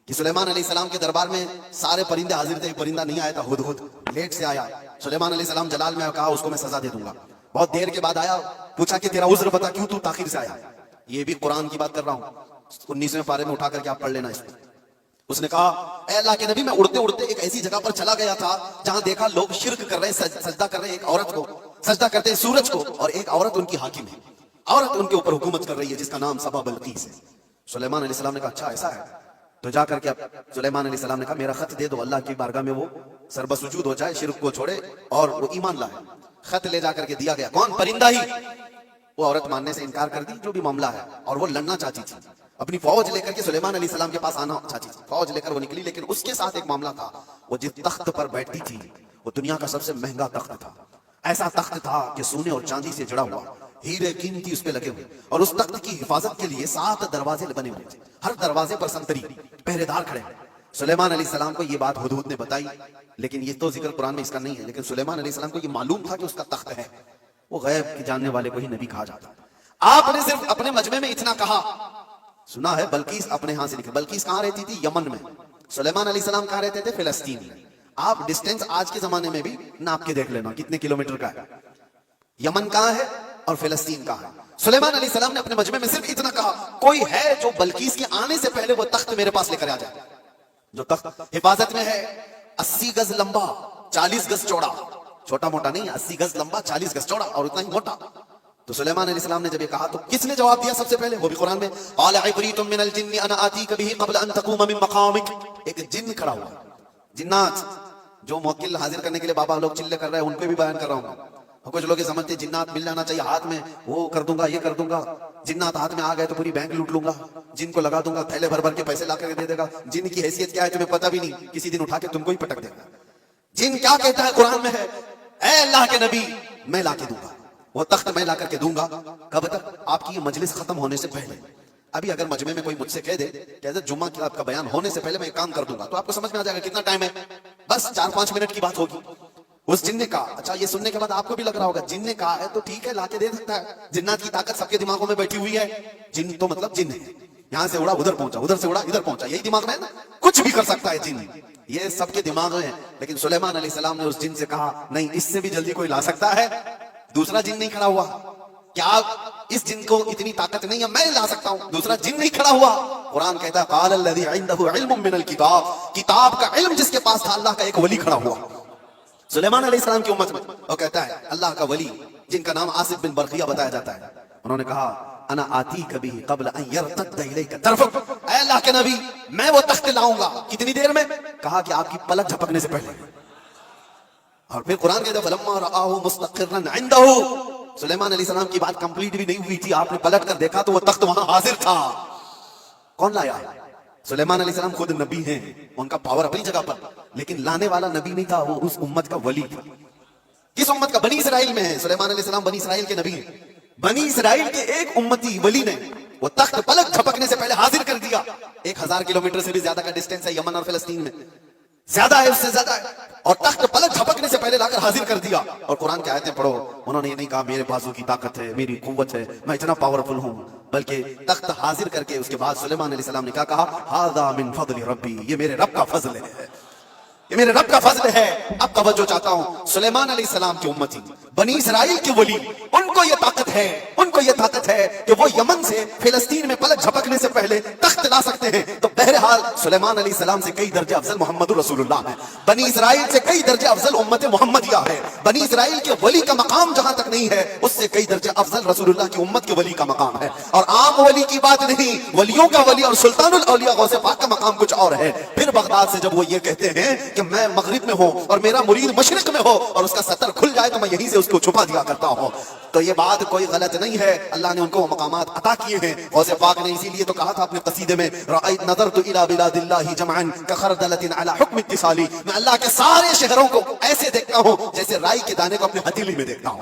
کہ سلیمان علیہ السلام کے دربار میں سارے پرندے حاضر تھے، ایک پرندہ نہیں آیا تھا، ہدہد لیٹ سے آیا. سلیمان علیہ السلام جلال میں کہا اس کو میں سزا دے دوں گا. بہت دیر کے بعد آیا، پوچھا کہ تیرا عذر بتا، کیوں تو تاخیر سے آیا؟ یہ بھی قرآن کی بات کر رہا ہوں، 19ویں پارے میں اٹھا کر کے آپ پڑھ لینا اس کو. اس نے کہا اے اللہ کے نبی، میں اڑتے اڑتے ایک ایسی جگہ پر چلا گیا تھا جہاں دیکھا لوگ شرک کر رہے ہیں، سجدہ کر رہے ہیں ایک عورت کو، سجدہ کرتے ہیں سورج کو، اور ایک عورت ان کی حاکم ہے، عورت ان کے اوپر حکومت کر رہی ہے جس کا نام سبا بلقیس ہے. سلیمان علیہ السلام نے کہا اچھا ایسا ہے، تو جا کر کے سلیمان علیہ السلام نے کہا میرا خط دے دو، اللہ کی بارگاہ میں وہ سربسجود ہو جائے، شرک کو چھوڑے اور وہ ایمان لائے. خط لے جا کر کے دیا گیا. کون؟ پرندہ ہی. وہ عورت ماننے سے انکار کر دی، جو بھی معاملہ ہے، اور وہ لڑنا چاہتی تھی، اپنی فوج لے کر کے سلیمان علیہ السلام کے پاس آنا چاہتی تھی. فوج لے کر وہ نکلی، لیکن اس کے ساتھ ایک معاملہ تھا. وہ جس تخت پر بیٹھتی تھی وہ دنیا کا سب سے مہنگا تخت تھا. ایسا تخت تھا کہ سونے اور چاندی سے جڑا ہوا، ہیرے قیمتی اس پہ لگے ہوئے، اور اس تخت کی حفاظت کے لیے 7 دروازے بنے ہوئے تھے. ہر دروازے پر سنتری پہرے دار کھڑے ہیں. سلیمان علیہ السلام کو یہ بات ہدہد نے بتائی، لیکن یہ تو ذکر قرآن میں اس کا نہیں ہے. لیکن سلیمان علیہ السلام کو یہ معلوم تھا کہ اس کا تخت ہے. وہ غیب کے جاننے والے کو ہی نبی کہا جاتا ہے. آپ نے صرف اپنے مجمع میں اتنا کہا. سنا ہے بلقیس اپنے ہاں سے نکلی. بلقیس کہاں رہتی تھی؟ یمن میں. سلیمان علیہ السلام کہاں رہتے تھے؟ فلسطین میں. آپ ڈسٹینس آج کے زمانے میں بھی ناپ کے دیکھ لینا کتنے کلومیٹر کا ہے. یمن کہاں ہے اور فلسطین کہاں ہے. سلیمان علیہ السلام نے اپنے مجمع میں صرف اتنا کہا، کوئی ہے جو بلقیس کے آنے سے پہلے وہ تخت میرے پاس لے کر آ جائے. جو تخت حفاظت میں ہے، 80 گز لمبا، 40 گز چوڑا، چھوٹا موٹا نہیں، 80 گز لمبا، 40 گز چوڑا، اور اتنا ہی موٹا. تو سلیمان علیہ السلام نے جب یہ کہا تو کس نے جواب دیا سب سے پہلے؟ وہ بھی قرآن میں، قال عفریت من الجن انا آتیک به قبل ان تقوم من مقامک. ایک جن کھڑا ہوا. جنات جو موکل حاضر کرنے کے لیے بابا لوگ چلے کر رہے ہیں، ان پہ بھی بیان کر رہا ہوں. کچھ لوگ یہ سمجھتے ہیں جنات مل جانا چاہیے ہاتھ میں، وہ کر دوں گا، یہ کر دوں گا. جنات ہاتھ میں آ گئے تو پوری بینک لوٹ لوں گا، جن کو لگا دوں گا، تھیلے بھر بھر کے پیسے لا کر دے دے گا. جن کی حیثیت کیا ہے تمہیں پتہ بھی نہیں، کسی دن اٹھا کے تم کو ہی پٹک دے گا. جن کیا کہتا ہے قرآن میں ہے، اے اللہ کے نبی میں لا کے دوں گا، وہ تخت میں لا کر کے دوں گا. کب تک؟ آپ کی یہ مجلس ختم ہونے سے پہلے. ابھی اگر مجمع میں کوئی مجھ سے کہہ دے کہ حضرت جمعہ کی آپ کا بیان ہونے سے پہلے میں ایک کام کر دوں گا، تو آپ کو سمجھ میں آ جائے گا کتنا ٹائم ہے، بس 4-5 منٹ کی بات ہوگی. اس جن نے کہا. اچھا یہ سننے کے بعد آپ کو بھی لگ رہا ہوگا جن نے کہا ہے تو ٹھیک ہے لا کے دے سکتا ہے، جنات کی طاقت سب کے دماغوں میں بیٹھی ہوئی ہے. جن تو مطلب جن ہے، یہاں سے اڑا ادھر پہنچا، ادھر سے اڑا ادھر پہنچا، یہی دماغ میں ہے نا، کچھ بھی کر سکتا ہے جن. یہ سب کے دماغ میں ہے. لیکن سلیمان علیہ السلام نے اس جن سے کہا نہیں، اس سے بھی جلدی کوئی لا سکتا ہے. دوسرا جن نہیں کھڑا ہوا. کیا اس جن کو اتنی طاقت نہیں ہے میں لا سکتا ہوں؟ دوسرا جن نہیں کھڑا ہوا. قرآن کہتا ہے قال الذی عنده علم من الکتاب، کتاب کا علم جس کے پاس تھا، اللہ کا ایک ولی کھڑا ہوا سلیمان علیہ السلام کی امت میں. وہ کہتا ہے اللہ کا ولی جن کا نام آصف بن برقیہ بتایا جاتا ہے، انہوں نے کہا انا آتیک بہ قبل ان یرتد الیک طرفک. اے اللہ کے نبی میں وہ تخت لاؤں گا. کتنی دیر میں؟ کہا کہ آپ کی پلک جھپکنے سے پہلے. اور پھر قرآن کہتا ہے فلما رآہ مستقرا عنده. سلیمان علیہ السلام کی بات کمپلیٹ بھی نہیں ہوئی تھی، آپ نے پلٹ کر دیکھا تو وہ تخت وہاں حاضر تھا. کون لایا؟ سلیمان علیہ السلام خود نبی ہیں، ان کا پاور اپنی جگہ پر، لیکن لانے والا نبی نہیں تھا، وہ اس امت کا ولی تھا. کس امت کا؟ بنی اسرائیل میں ہے. سلیمان علیہ السلام بنی اسرائیل کے نبی ہیں. بنی اسرائیل کے ایک امتی ولی نے وہ تخت پلک جھپکنے سے پہلے حاضر کر دیا. 1000 کلومیٹر سے بھی زیادہ کا ڈسٹینس ہے یمن اور فلسطین میں، زیادہ ہے، اس سے زیادہ ہے. اور تخت پلک جھپکنے سے پہلے لا کر حاضر کر دیا. اور قرآن کی آیتیں پڑھو، انہوں نے یہ نہیں کہا میرے بازو کی طاقت ہے، میری قوت ہے، میں اتنا پاورفل ہوں، بلکہ تخت حاضر کر کے اس کے بعد سلیمان علیہ السلام نے کیا کہا؟ ھذا من فضل ربی، یہ میرے رب کا فضل ہے، یہ میرے رب کا فضل ہے. اب توجہ چاہتا ہوں، سلیمان علیہ السلام کی امتی بنی اسرائیل کے ولی، ان کو یہ طاقت ہے، ان کو یہ طاقت ہے کہ وہ یمن سے فلسطین میں پلک جھپکنے سے پہلے تخت لا سکتے ہیں. تو بہرحال سلیمان علیہ السلام سے کئی درجے افضل محمد رسول اللہ ہے، بنی اسرائیل سے کئی درجے افضل امت محمدیہ ہے. بنی اسرائیل کے ولی کا مقام جہاں تک نہیں ہے، اس سے کئی درجے افضل رسول اللہ کی امت کے ولی کا مقام ہے. اور عام ولی کی بات نہیں، ولیوں کا ولی اور سلطان الاولیاء غوث پاک کا مقام کچھ اور ہے. پھر بغداد سے جب وہ یہ کہتے ہیں کہ میں مغرب میں ہوں اور میرا مرید مشرق میں ہو اور اس کا ستر کھل جائے تو میں یہیں سے اس کو چھپا دیا کرتا ہوں، تو یہ بات کوئی غلط نہیں ہے. اللہ نے ان کو مقامات عطا کیے ہیں. غوث پاک نے اسی لیے تو کہا تھا اپنے قصیدے میں رأیت نظرت الى بلاد اللہ جمعا کخردلۃ علی حکم اتصالی، میں اللہ کے سارے شہروں کو ایسے دیکھتا ہوں جیسے رائی کے دانے کو اپنے ہتھیلی میں دیکھتا ہوں.